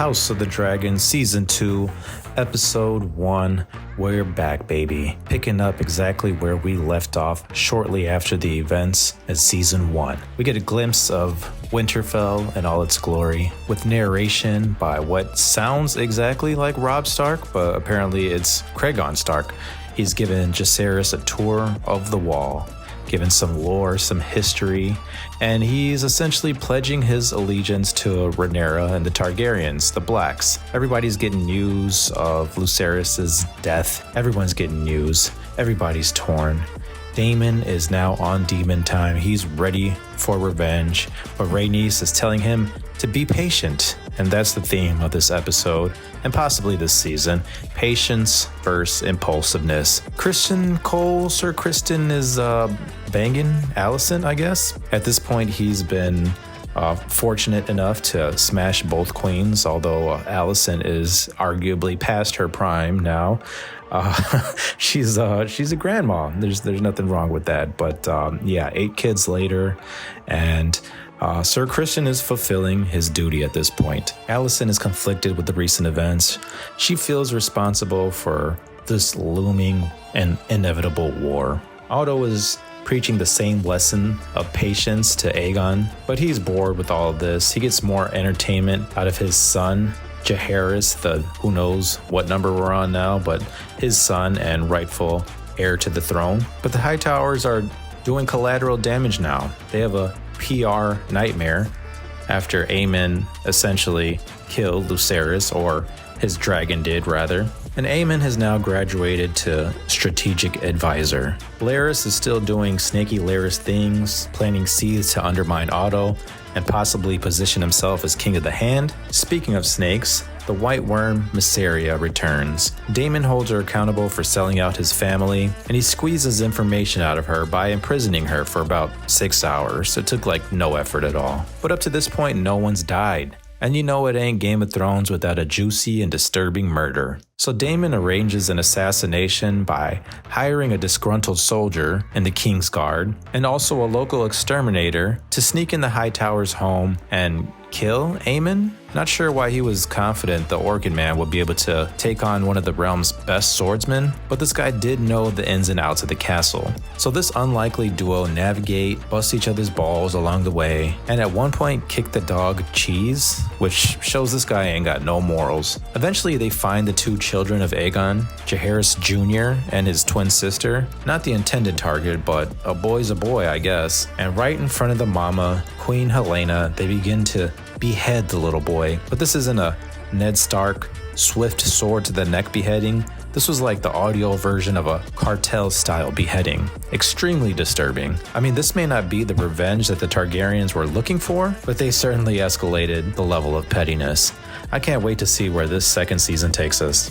House of the Dragon Season 2, Episode 1. We're back, baby. Picking up exactly where we left off shortly after the events of Season 1. We get a glimpse of Winterfell in all its glory, with narration by what sounds exactly like Robb Stark, but apparently it's Cregon Stark. He's given Jacaerys a tour of the Wall, given some lore, some history, and he's essentially pledging his allegiance to Rhaenyra and the Targaryens, the Blacks. Everybody's getting news of Lucerys' death. Everyone's getting news. Everybody's torn. Daemon is now on demon time. He's ready for revenge, but Rhaenys is telling him to be patient. And that's the theme of this episode, and possibly this season. Patience versus impulsiveness. Sir Kristen is banging Alicent, I guess. At this point, he's been fortunate enough to smash both queens, although Alicent is arguably past her prime now. She's a grandma. There's nothing wrong with that. But 8 kids later, and Sir Christian is fulfilling his duty at this point. Alicent is conflicted with the recent events. She feels responsible for this looming and inevitable war. Otto is preaching the same lesson of patience to Aegon, but he's bored with all of this. He gets more entertainment out of his son, Jaehaerys, the who knows what number we're on now, but his son and rightful heir to the throne. But the Hightowers are doing collateral damage now. They have a PR nightmare after Aemon essentially killed Lucerys, or his dragon did rather. And Aemon has now graduated to strategic advisor. Larys is still doing snaky Larys things, planting seeds to undermine Otto and possibly position himself as king of the hand. Speaking of snakes, the white worm Mysaria returns. Daemon holds her accountable for selling out his family, and he squeezes information out of her by imprisoning her for about 6 hours. It took no effort at all. But up to this point, no one's died. And you know it ain't Game of Thrones without a juicy and disturbing murder. So Daemon arranges an assassination by hiring a disgruntled soldier in the King's Guard and also a local exterminator to sneak in the Hightower's home and kill Aemon. Not sure why he was confident the Organ Man would be able to take on one of the realm's best swordsmen, but this guy did know the ins and outs of the castle. So this unlikely duo navigate, bust each other's balls along the way, and at one point kick the dog Cheese, which shows this guy ain't got no morals. Eventually they find the 2 children of Aegon, Jaehaerys Jr. and his twin sister. Not the intended target, but a boy's a boy, I guess. And right in front of the mama, Queen Helaena, they begin to behead the little boy. But this isn't a Ned Stark swift sword to the neck beheading. This was like the audio version of a cartel-style beheading. Extremely disturbing. I mean, this may not be the revenge that the Targaryens were looking for, but they certainly escalated the level of pettiness. I can't wait to see where this second season takes us.